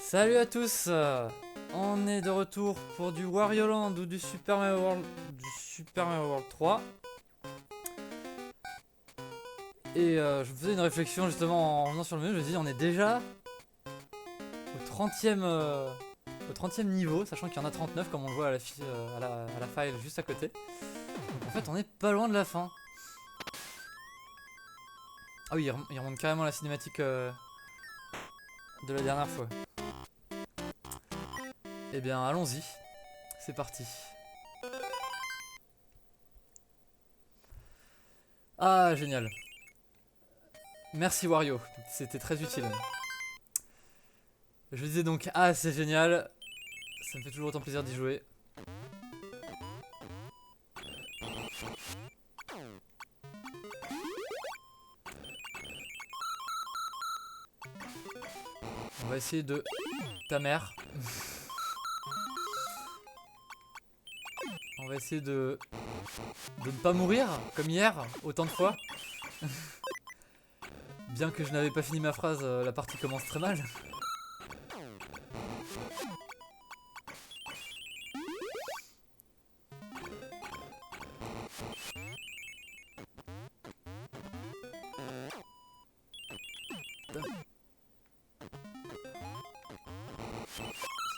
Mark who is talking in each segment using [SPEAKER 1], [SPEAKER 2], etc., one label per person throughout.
[SPEAKER 1] Salut à tous, on est de retour pour du Wario Land ou du Super Mario World 3. Et je me faisais une réflexion justement en revenant sur le menu, je me dis on est déjà au 30e niveau, sachant qu'il y en a 39 comme on le voit à la file juste à côté. Donc en fait on est pas loin de la fin. Ah oui, il remonte carrément la cinématique de la dernière fois. Eh bien allons-y, c'est parti. Ah génial. Merci Wario, c'était très utile. Je disais donc, ah c'est génial, ça me fait toujours autant plaisir d'y jouer. On va essayer de... Ta mère. On va essayer de ne pas mourir, comme hier, autant de fois. Bien que je n'avais pas fini ma phrase, la partie commence très mal.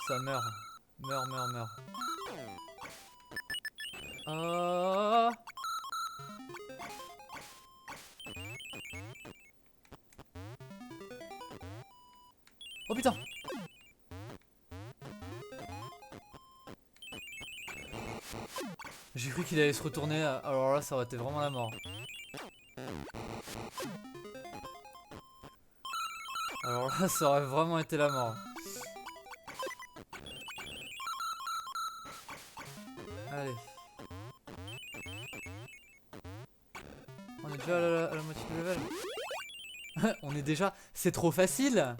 [SPEAKER 1] Ça meurt. Meurt. Ah. Oh putain. J'ai cru qu'il allait se retourner, alors là ça aurait été vraiment la mort. Alors là ça aurait vraiment été la mort. Allez. On est déjà à la moitié du level. On est déjà... C'est trop facile.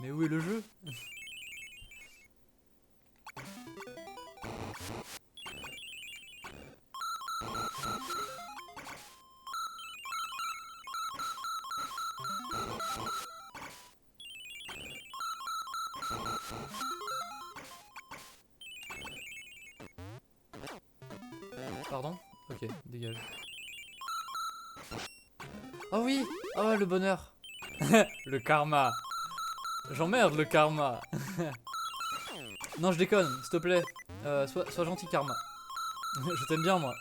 [SPEAKER 1] Mais où est le jeu? Pardon? Ok, dégage. Oh oui! Oh le bonheur! Le karma! J'emmerde le karma! Non, je déconne, s'il te plaît. Sois gentil, karma. Je t'aime bien, moi.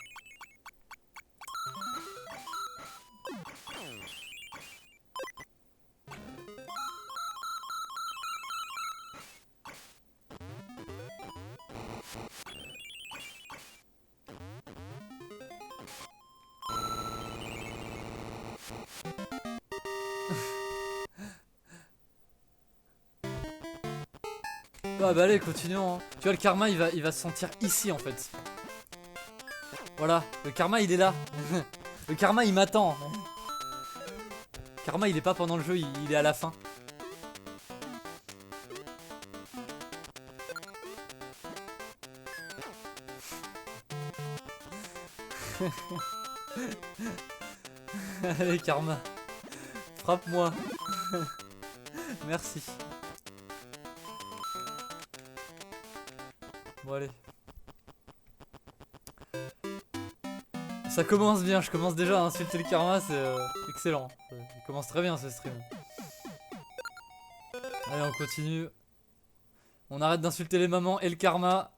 [SPEAKER 1] Ah bah allez, continuons. Hein. Tu vois, le karma, il va se sentir ici, en fait. Voilà, le karma, il est là. Le karma, il m'attend. Karma, il est pas pendant le jeu, il est à la fin. Allez, karma. Frappe-moi. Merci. Bon, allez. Ça commence bien, je commence déjà à insulter le karma, c'est excellent. Il commence très bien ce stream. Allez, on continue. On arrête d'insulter les mamans et le karma.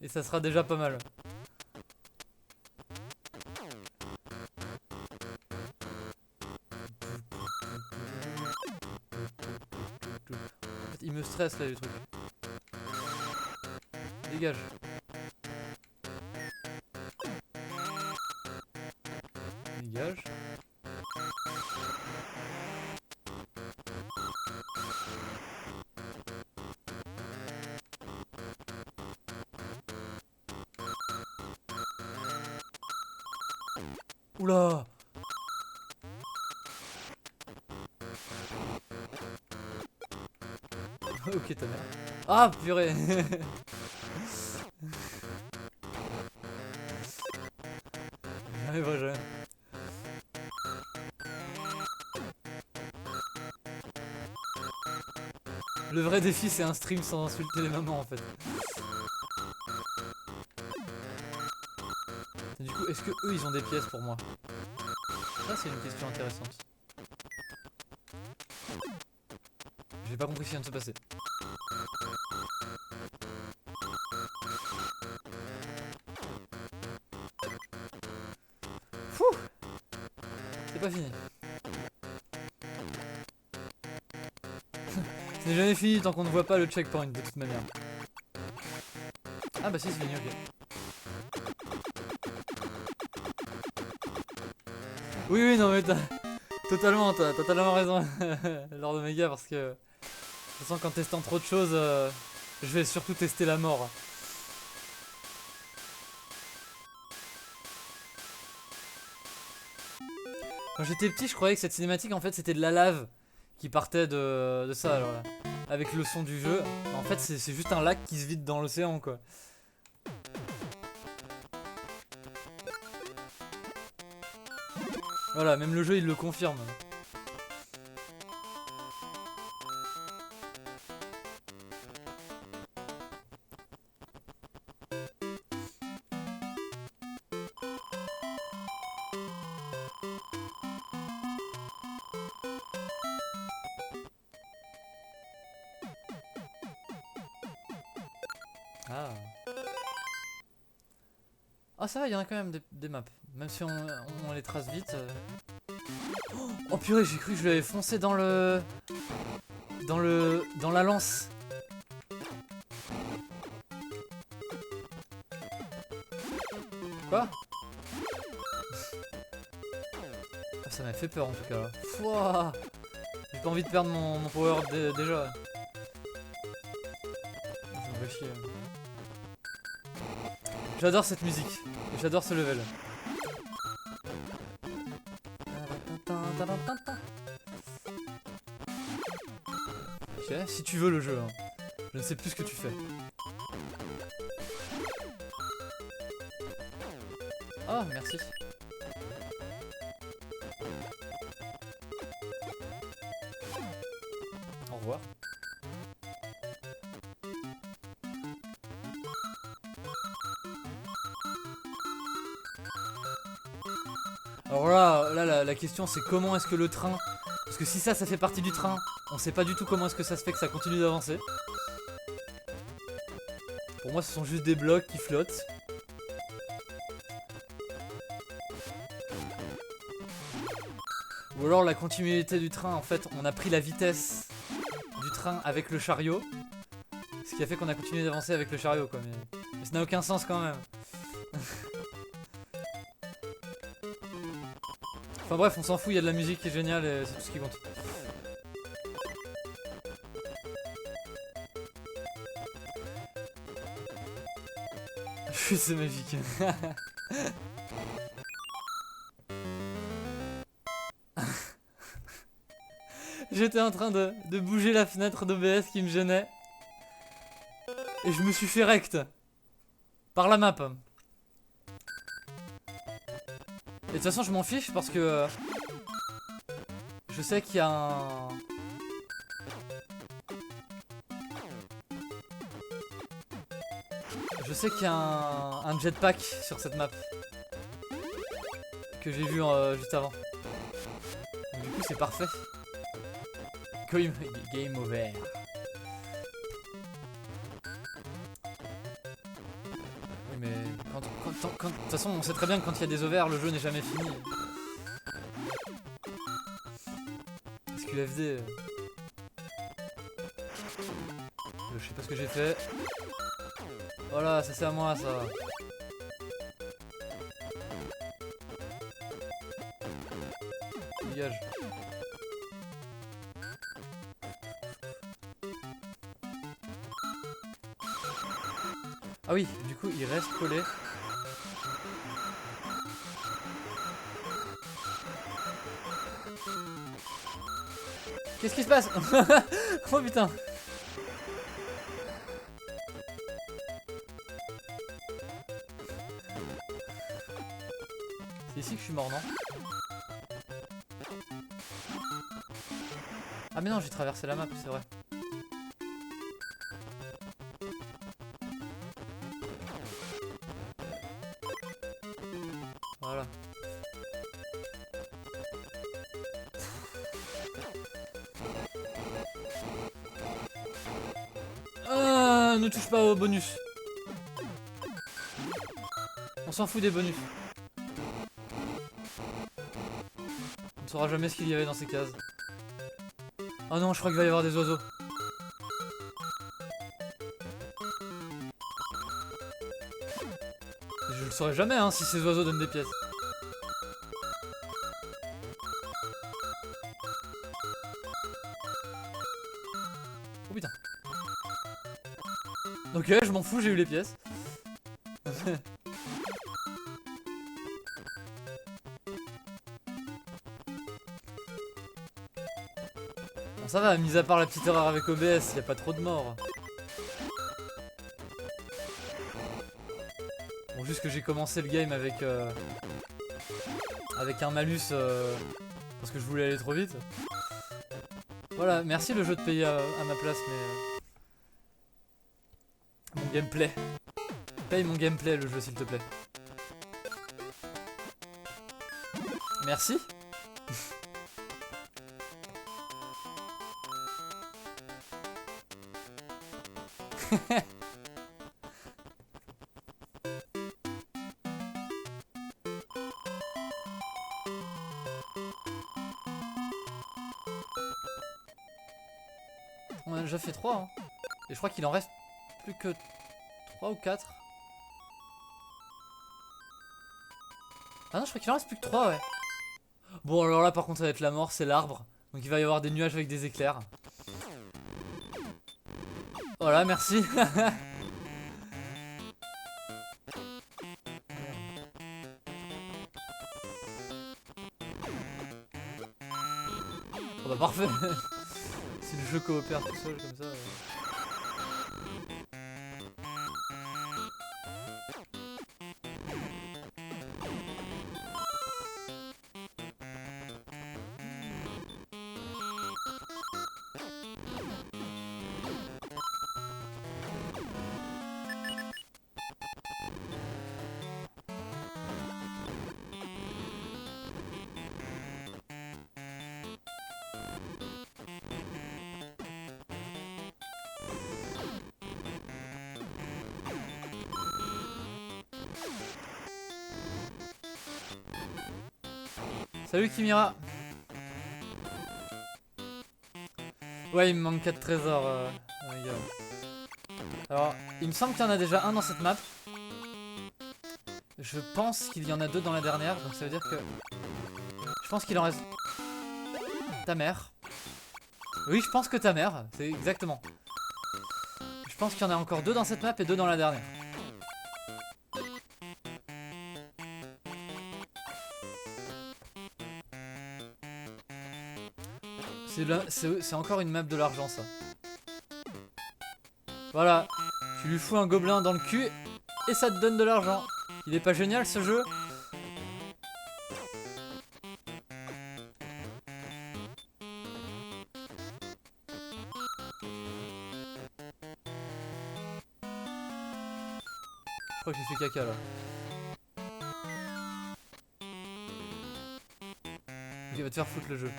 [SPEAKER 1] Et ça sera déjà pas mal. En fait, il me stresse là, le truc. Dégage. Dégage. Oula. Ok, ta mère. Ah, purée. n'arrivera jamais. Le vrai défi, c'est un stream sans insulter les mamans en fait. Et du coup, est-ce que eux ils ont des pièces pour moi? Ça, c'est une question intéressante. J'ai pas compris ce qui vient de se passer. Fouh! C'est pas fini. Ce n'est jamais fini tant qu'on ne voit pas le checkpoint de toute manière. Ah bah si, c'est fini, ok. Oui, non mais t'as totalement raison, Lord Omega, parce que de toute façon, quand testant trop de choses, je vais surtout tester la mort. Quand j'étais petit, je croyais que cette cinématique, en fait, c'était de la lave qui partait de ça, alors là, avec le son du jeu. En fait, c'est juste un lac qui se vide dans l'océan, quoi. Voilà, même le jeu, il le confirme. Ah. Ah ça va, il y en a quand même des maps. Même si on les trace vite. Oh purée, j'ai cru que je l'avais foncé dans le... Dans la lance. Quoi? Ah, ça m'a fait peur en tout cas là. Fouah. J'ai pas envie de perdre mon power déjà. Ça me fait chier. J'adore cette musique. Et j'adore ce level. Ok, si tu veux le jeu. Hein. Je ne sais plus ce que tu fais. Oh, merci. Au revoir. Alors là la question c'est comment est-ce que le train... Parce que si ça fait partie du train, on sait pas du tout comment est-ce que ça se fait que ça continue d'avancer. Pour moi ce sont juste des blocs qui flottent. Ou alors la continuité du train, en fait on a pris la vitesse du train avec le chariot. Ce qui a fait qu'on a continué d'avancer avec le chariot quoi. Mais ça n'a aucun sens quand même. Enfin bref, on s'en fout, il y a de la musique qui est géniale et c'est tout ce qui compte. C'est magique. J'étais en train de bouger la fenêtre d'OBS qui me gênait. Et je me suis fait rect. Par la map. Et de toute façon je m'en fiche parce que je sais qu'il y a un... Je sais qu'il y a un jetpack sur cette map. Que j'ai vu juste avant. Donc, du coup c'est parfait. Game over. Oui mais de toute façon on sait très bien que quand il y a des overs le jeu n'est jamais fini. SQFD. Je sais pas ce que j'ai fait. Voilà, ça c'est à moi ça. Dégage. Ah oui, du coup il reste collé. Qu'est-ce qui se passe? Oh putain. C'est ici que je suis mort, non? Ah mais non, j'ai traversé la map, c'est vrai. Voilà. Ne touche pas au bonus. On s'en fout des bonus. On ne saura jamais ce qu'il y avait dans ces cases. Oh non, je crois qu'il va y avoir des oiseaux. Je le saurai jamais hein, si ces oiseaux donnent des pièces. Oh putain. Ok, je m'en fous, j'ai eu les pièces. Bon, ça va, mis à part la petite erreur avec OBS, y a pas trop de morts. Bon, juste que j'ai commencé le game avec un malus parce que je voulais aller trop vite. Voilà, merci le jeu de payer à ma place, mais mon gameplay. Paye mon gameplay le jeu s'il te plaît. Merci. On a déjà fait 3 hein. Et je crois qu'il en reste plus que 3 ou 4. Ah non, je crois qu'il en reste plus que 3, ouais. Bon, alors là, par contre, ça va être la mort, c'est l'arbre. Donc il va y avoir des nuages avec des éclairs. Voilà, merci. Oh bah parfait. Si le jeu coopère tout seul comme ça... Salut Kimira. Ouais, il me manque 4 trésors. Oh my god. Alors, il me semble qu'il y en a déjà un dans cette map. Je pense qu'il y en a 2 dans la dernière, donc ça veut dire que... Je pense qu'il en reste... Ta mère. Oui, je pense que ta mère, c'est exactement. Je pense qu'il y en a encore 2 dans cette map et 2 dans la dernière. C'est encore une map de l'argent, ça. Voilà. Tu lui fous un gobelin dans le cul et ça te donne de l'argent. Il est pas génial, ce jeu? Je crois que j'ai fait caca, là. Ok, va te faire foutre le jeu.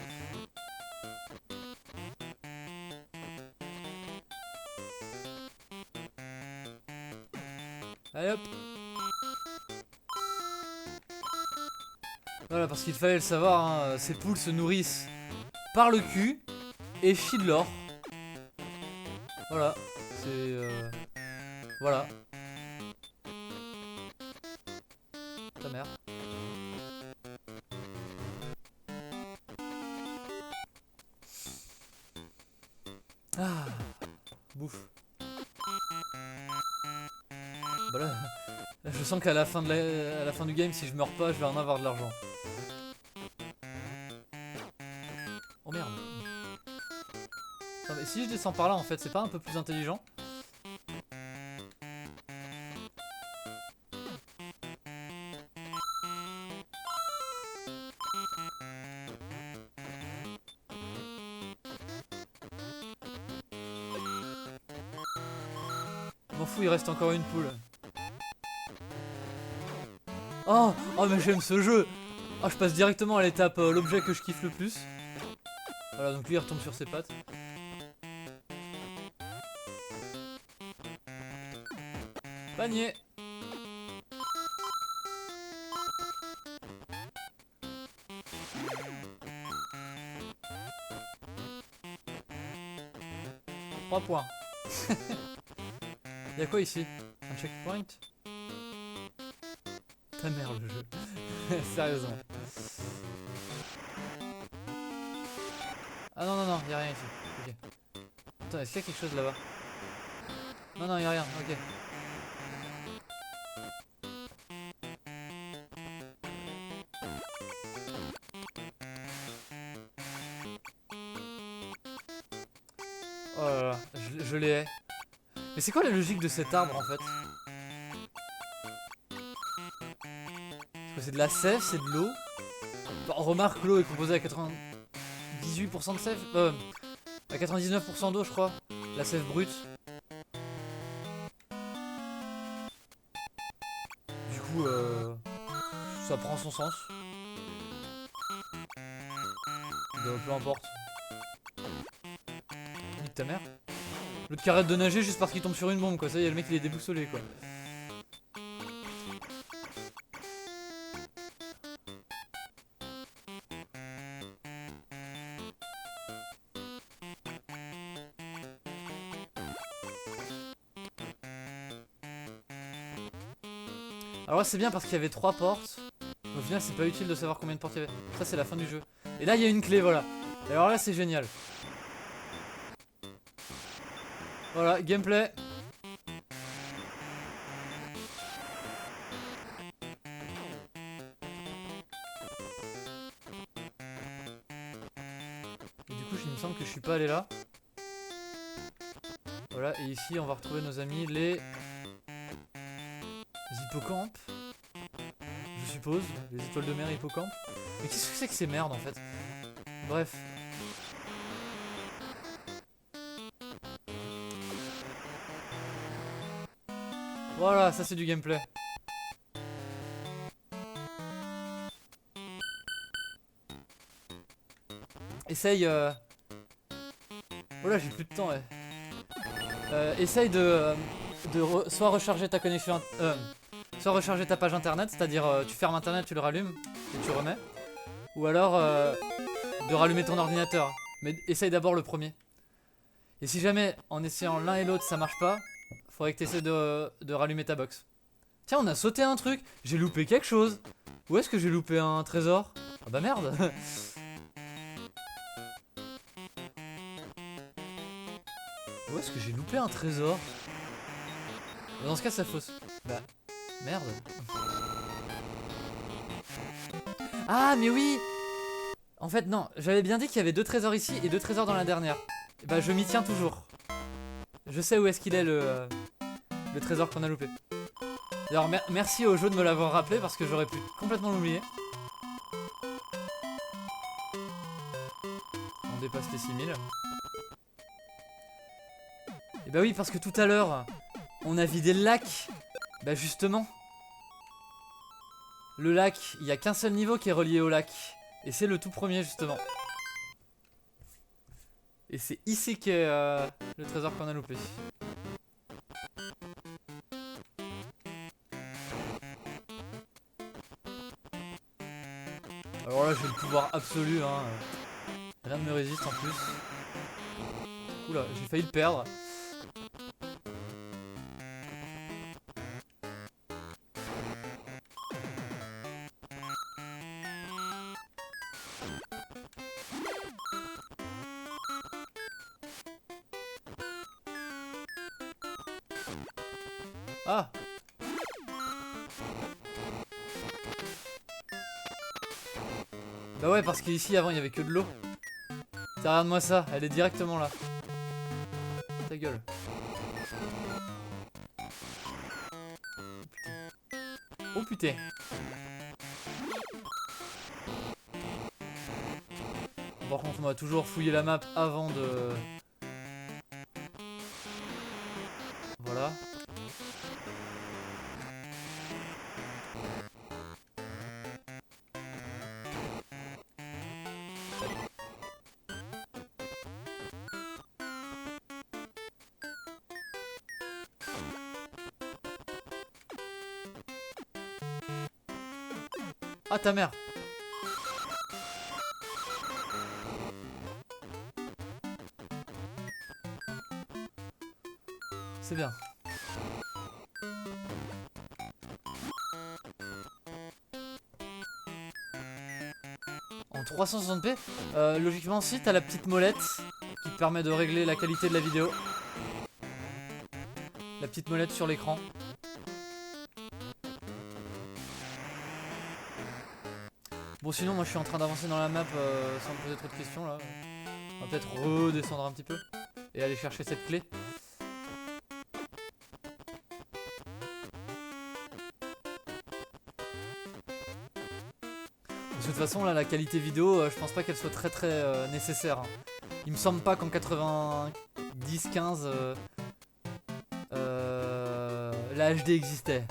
[SPEAKER 1] Allez hop. Voilà, parce qu'il fallait le savoir, hein, ces poules se nourrissent par le cul et chient de l'or. Voilà, c'est... Voilà. Ta mère. Ah, bouffe. Bah là, je sens qu'à la fin à la fin du game, si je meurs pas, je vais en avoir de l'argent. Oh merde. Non, mais si je descends par là, en fait, c'est pas un peu plus intelligent? m'en fous, il reste encore une poule. Oh, oh mais j'aime ce jeu. Oh, je passe directement à l'étape l'objet que je kiffe le plus. Voilà, donc lui il retombe sur ses pattes. Panier. Trois points. Y'a quoi ici? Un checkpoint? Ta mère le jeu. Sérieusement. Ah non non non, y'a rien ici. Ok. Attends, est-ce qu'il y a quelque chose là-bas? Non non, y'a rien, ok. Oh là là, je les hais. Mais c'est quoi la logique de cet arbre en fait? Parce que c'est de la sève, c'est de l'eau. Bon, remarque, l'eau est composée à 98% de sève. À 99% d'eau je crois. La sève brute. Du coup, ça prend son sens. Peu importe. Nique ta mère. L'autre qui arrête de nager juste parce qu'il tombe sur une bombe quoi. Ça y est, le mec il est déboussolé quoi. Alors là c'est bien parce qu'il y avait 3 portes. Au final c'est pas utile de savoir combien de portes il y avait. Ça c'est la fin du jeu. Et là il y a une clé, voilà. Et alors là c'est génial. Voilà, gameplay. Et du coup il me semble que je suis pas allé là. Voilà, et ici on va retrouver nos amis les hippocampes. Je suppose, les étoiles de mer hippocampes. Mais qu'est-ce que c'est que ces merdes en fait? Bref. Voilà, ça c'est du gameplay. Essaye Oh là j'ai plus de temps ouais. Essaye soit recharger ta connexion soit recharger ta page internet, c'est-à-dire tu fermes internet, tu le rallumes et tu remets. Ou alors de rallumer ton ordinateur. Mais essaye d'abord le premier. Et si jamais en essayant l'un et l'autre ça marche pas, faudrait que tu essaies de rallumer ta box. Tiens, on a sauté un truc, j'ai loupé quelque chose. Où est-ce que j'ai loupé un trésor? Ah bah merde. Où est-ce que j'ai loupé un trésor? Dans ce cas, ça fausse. Bah, merde. Ah, mais oui! En fait, non, j'avais bien dit qu'il y avait 2 trésors ici et 2 trésors dans la dernière. Et bah, je m'y tiens toujours. Je sais où est-ce qu'il est le trésor qu'on a loupé. D'ailleurs, merci au jeu de me l'avoir rappelé parce que j'aurais pu complètement l'oublier. On dépasse les 6000. Et bah oui, parce que tout à l'heure, on a vidé le lac. Bah justement. Le lac, il n'y a qu'un seul niveau qui est relié au lac. Et c'est le tout premier justement. Et c'est ici qu'est le trésor qu'on a loupé. Alors là j'ai le pouvoir absolu hein. Rien ne me résiste en plus. Oula, j'ai failli le perdre. Ah! Bah ouais, parce qu'ici avant il y avait que de l'eau. Regarde-moi ça, elle est directement là. Ta gueule. Oh putain. Par contre, on va toujours fouiller la map avant de... Voilà. Ah ta mère. C'est bien. En 360p, logiquement si t'as la petite molette qui te permet de régler la qualité de la vidéo. La petite molette sur l'écran. Bon sinon moi je suis en train d'avancer dans la map sans me poser trop de questions là. On va peut-être redescendre un petit peu et aller chercher cette clé. De toute façon là la qualité vidéo je pense pas qu'elle soit très nécessaire hein. Il me semble pas qu'en 90-15 la HD existait.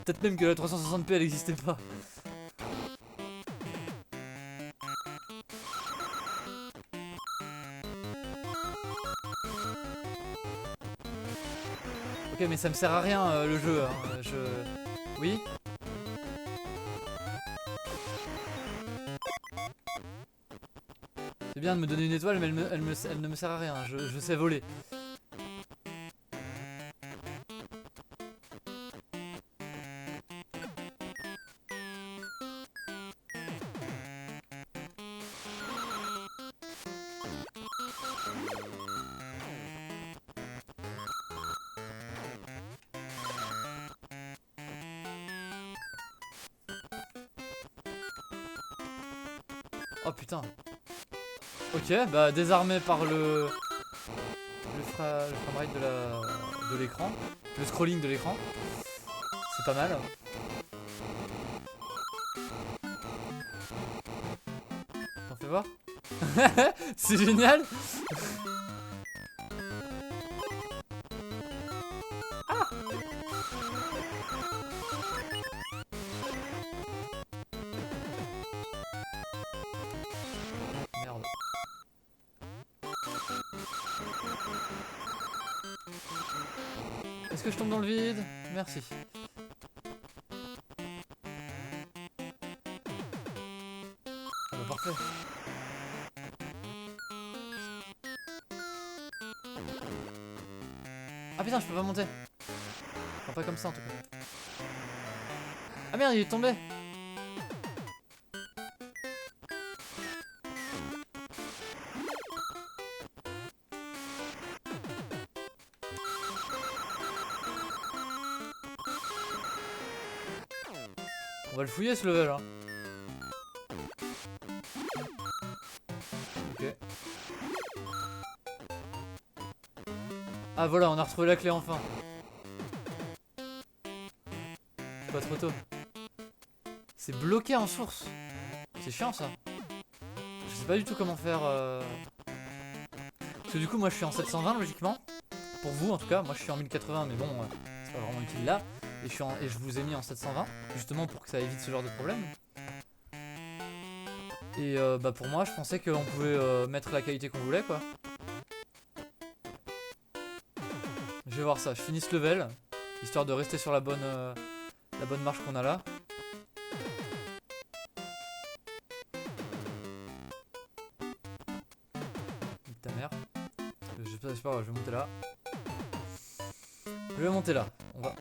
[SPEAKER 1] Peut-être même que la 360p elle existait pas. Ok mais ça me sert à rien le jeu hein. Oui. C'est bien de me donner une étoile, mais elle ne me sert à rien, je sais voler. Oh putain. Ok, bah désarmé par le framerate de l'écran, le scrolling de l'écran, c'est pas mal. T'en fais voir. C'est génial. Ah. Merde. Est-ce que je tombe dans le vide? Merci. Ah bah parfait. Ah putain, je peux pas monter. Enfin, pas comme ça en tout cas. Ah merde, il est tombé. On va le fouiller ce level hein. Ok. Ah voilà, on a retrouvé la clé enfin. Pas trop tôt. C'est bloqué en source. C'est chiant ça. Je sais pas du tout comment faire. Parce que du coup moi je suis en 720 logiquement. Pour vous en tout cas, moi je suis en 1080 mais bon c'est pas vraiment utile là. Et je vous ai mis en 720 justement pour que ça évite ce genre de problème. Et bah pour moi je pensais qu'on pouvait mettre la qualité qu'on voulait quoi. Je vais voir ça, je finis ce level, histoire de rester sur la bonne marche qu'on a là. Ta mère. Je sais pas, je vais monter là. Je vais monter là,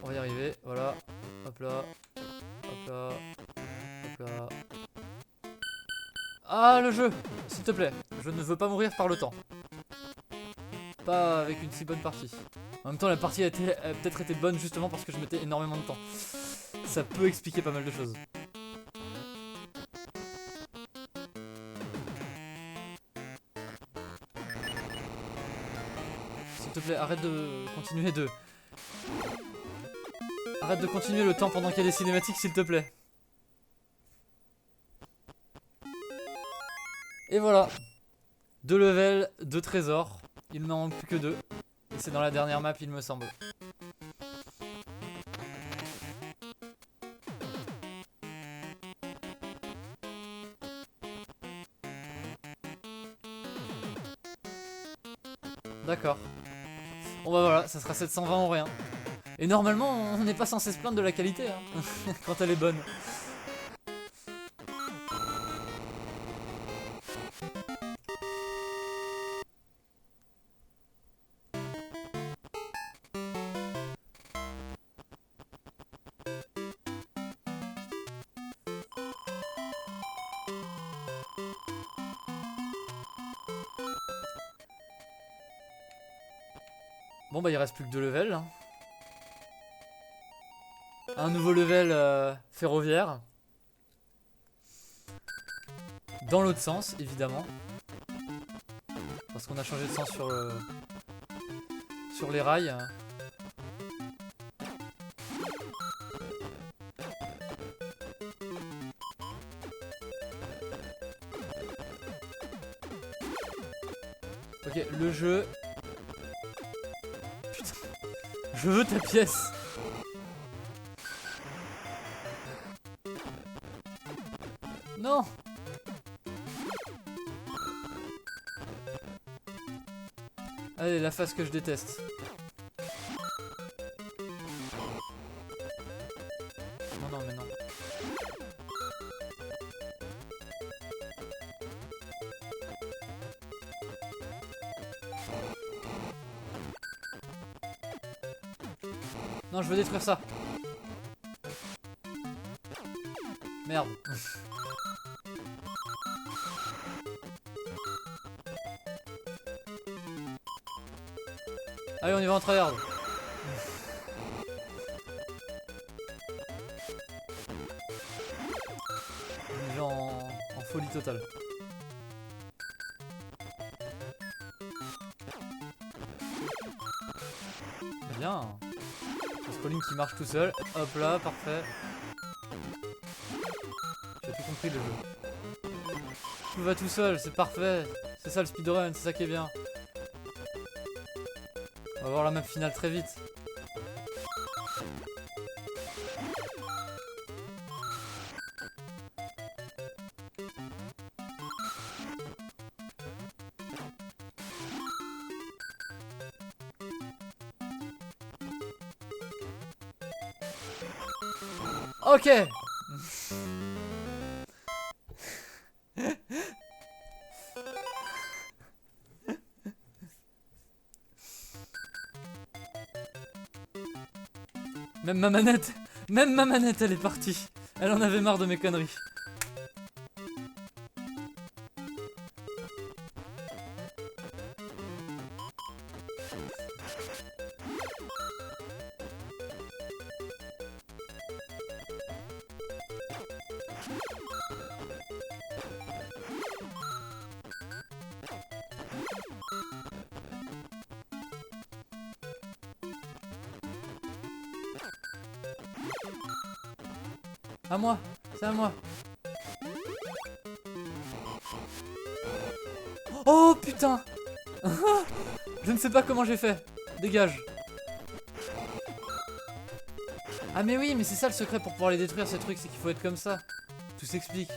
[SPEAKER 1] on va y arriver, voilà. Hop là, hop là, hop là. Ah le jeu, s'il te plaît, je ne veux pas mourir par le temps. Pas avec une si bonne partie. En même temps la partie a peut-être été bonne justement parce que je mettais énormément de temps. Ça peut expliquer pas mal de choses. S'il te plaît, arrête de continuer de... Arrête de continuer le temps pendant qu'il y a des cinématiques s'il te plaît. Et voilà. 2 levels, 2 trésors. Il n'en manque plus que 2. Et c'est dans la dernière map il me semble. D'accord. Bon bah voilà, ça sera 720 ou rien. Et normalement on n'est pas censé se plaindre de la qualité hein, quand elle est bonne. Bon bah il reste plus que 2 levels. Hein. Un nouveau level ferroviaire. Dans l'autre sens, évidemment. Parce qu'on a changé de sens sur les rails. Ok, le jeu. Putain. Je veux ta pièce. Non. Allez, la phase que je déteste. Non, non, mais non. Non, je veux détruire ça. Merde. Allez, on y va en tryhard. On y va en folie totale. Bien. Le scrolling qui marche tout seul. Hop là, parfait. J'ai tout compris le jeu. Tout va tout seul, c'est parfait. C'est ça le speedrun, c'est ça qui est bien. On va voir la map finale très vite. Ok. Même ma manette elle est partie. Elle en avait marre de mes conneries. À moi, c'est à moi. Oh putain. Je ne sais pas comment j'ai fait. Dégage. Ah mais oui, mais c'est ça le secret pour pouvoir les détruire ces trucs, c'est qu'il faut être comme ça. Tout s'explique.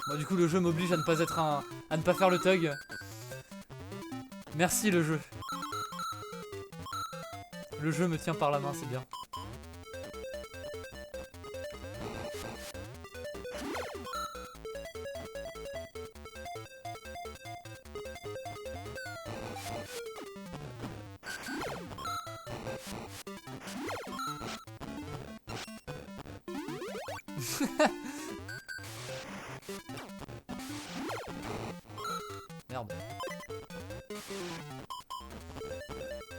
[SPEAKER 1] Bon du coup le jeu m'oblige à ne pas être à ne pas faire le thug. Merci le jeu. Le jeu me tient par la main, c'est bien. Merde.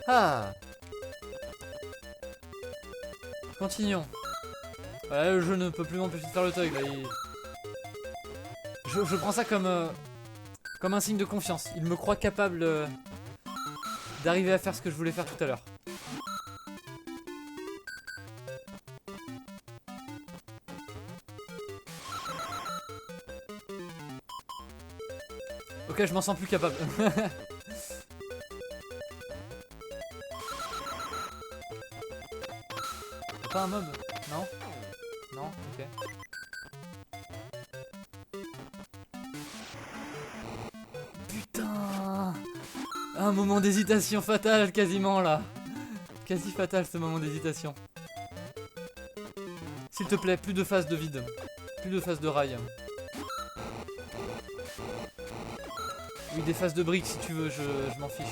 [SPEAKER 1] Ah. Continuons. Ouais, le jeu ne peut plus m'empêcher de faire le thug là. Je prends ça comme un signe de confiance. Il me croit capable d'arriver à faire ce que je voulais faire tout à l'heure. Ok, je m'en sens plus capable. Pas un mob? Non? Non? Ok. Putain! Un moment d'hésitation fatale quasiment là. Quasi fatal ce moment d'hésitation. S'il te plaît, plus de phase de vide. Plus de phase de rail. Oui, des phases de briques si tu veux, je m'en fiche.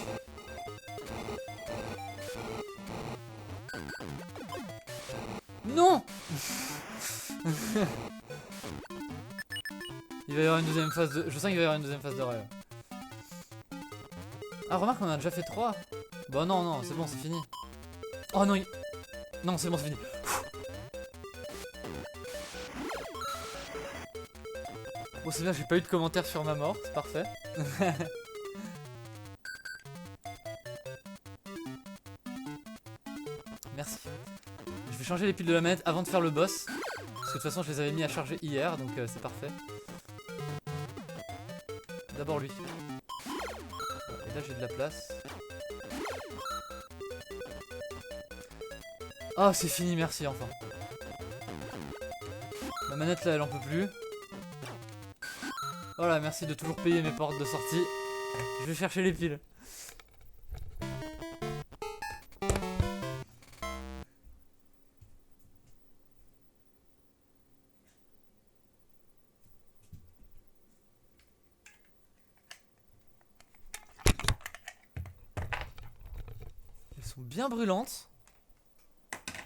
[SPEAKER 1] Non. Il va y avoir une deuxième phase de... Je sens qu'il va y avoir une deuxième phase de rail. Ah, remarque, on en a déjà fait 3. Bah non, non, c'est bon, c'est fini. Oh non, non, c'est bon, c'est fini. Bon, c'est bien, j'ai pas eu de commentaires sur ma mort, c'est parfait. Merci. Je vais changer les piles de la manette avant de faire le boss. Parce que de toute façon, je les avais mis à charger hier, donc c'est parfait. D'abord lui. Et là, j'ai de la place. Ah, c'est fini, merci, enfin. Ma manette, là, elle en peut plus. Voilà, merci de toujours payer mes portes de sortie. Je vais chercher les piles. Elles sont bien brûlantes.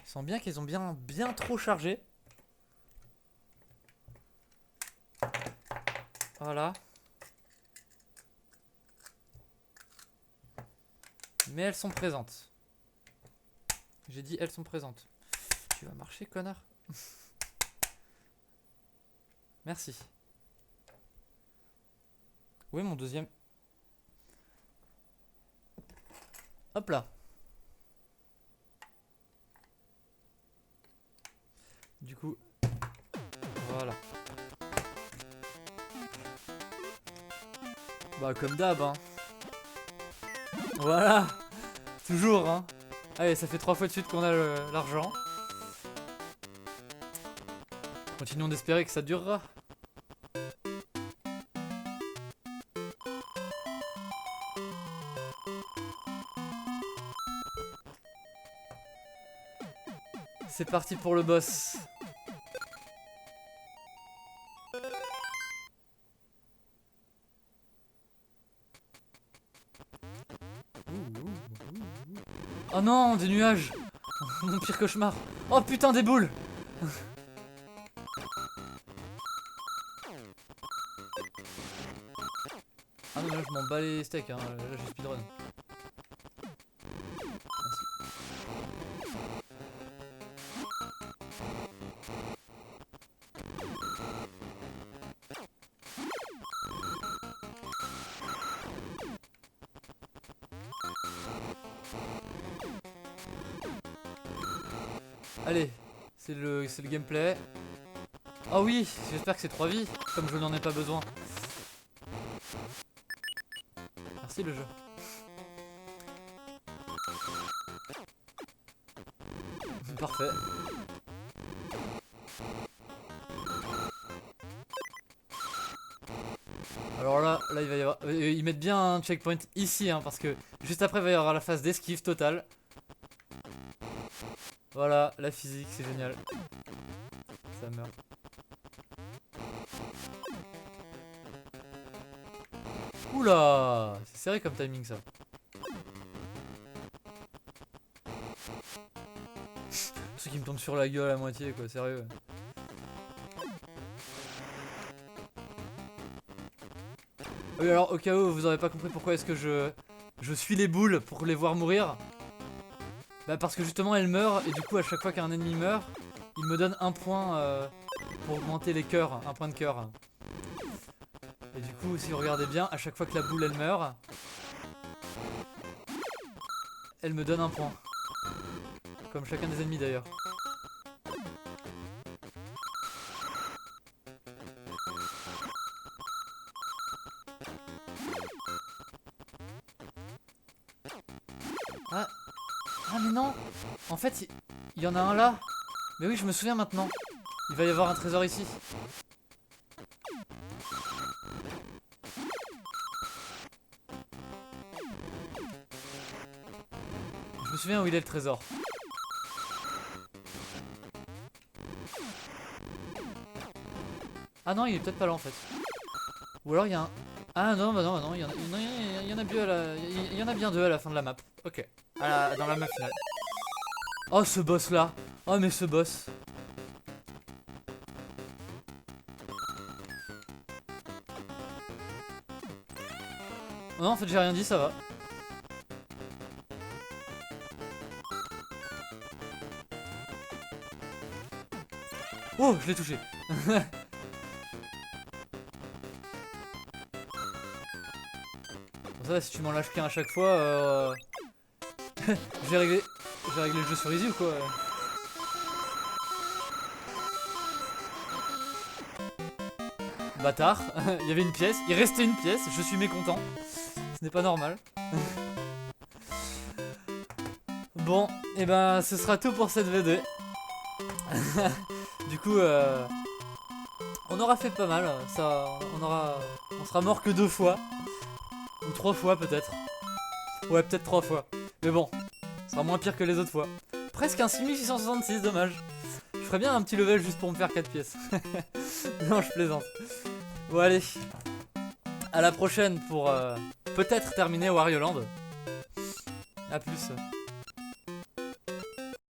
[SPEAKER 1] Je sens bien qu'elles ont bien trop chargé. Voilà. Mais elles sont présentes. J'ai dit elles sont présentes. Tu vas marcher, connard. Merci. Où est mon deuxième? Hop là. Du coup, voilà. Bah comme d'hab, hein. Voilà. Toujours, hein. Allez, ça fait 3 fois de suite qu'on a l'argent. Continuons d'espérer que ça durera. C'est parti pour le boss. Oh non, des nuages. Mon pire cauchemar. Oh putain, des boules. Ah non, là je m'en bats les steaks, hein. Là je speedrun. Allez, c'est le gameplay. Oh oui, j'espère que c'est 3 vies, comme je n'en ai pas besoin. Merci le jeu. Parfait. Alors là il va y avoir... ils mettent bien un checkpoint ici, hein, parce que juste après il va y avoir la phase d'esquive totale. Voilà, la physique, c'est génial. Ça meurt. Oula, c'est serré comme timing ça. Ceux qui me tombent sur la gueule à moitié, quoi, sérieux. Oui, alors au cas où vous aurez pas compris pourquoi est-ce que je suis les boules pour les voir mourir. Bah parce que justement elles meurent et du coup à chaque fois qu'un ennemi meurt, il me donne un point pour augmenter les cœurs, un point de cœur. Et du coup si vous regardez bien, à chaque fois que la boule elle meurt, elle me donne un point. Comme chacun des ennemis d'ailleurs. Ah, ah mais non. En fait il y en a un là. Mais oui je me souviens maintenant. Il va y avoir un trésor ici. Je me souviens où il est le trésor. Ah non il est peut-être pas là en fait. Ou alors il y a un... Ah non bah non, il y en a bien à la... il y en a bien deux à la fin de la map. Ok. Dans la map finale. Oh ce boss là. Oh mais ce boss. Non en fait j'ai rien dit, ça va. Oh, je l'ai touché. Bon, ça va, si tu m'en lâches qu'un à chaque fois, je vais régler le jeu sur easy ou quoi? Bâtard. Il y avait une pièce, il restait une pièce, je suis mécontent. Ce n'est pas normal. Bon, et ben ce sera tout pour cette VD. Du coup, on aura fait pas mal. Ça, on sera mort que 2 fois. Ou 3 fois peut-être. Ouais, peut-être 3 fois. Mais bon, ce sera moins pire que les autres fois. Presque un 6666, dommage. Je ferais bien un petit level juste pour me faire 4 pièces. Non, je plaisante. Bon, allez. À la prochaine pour peut-être terminer Wario Land. A plus.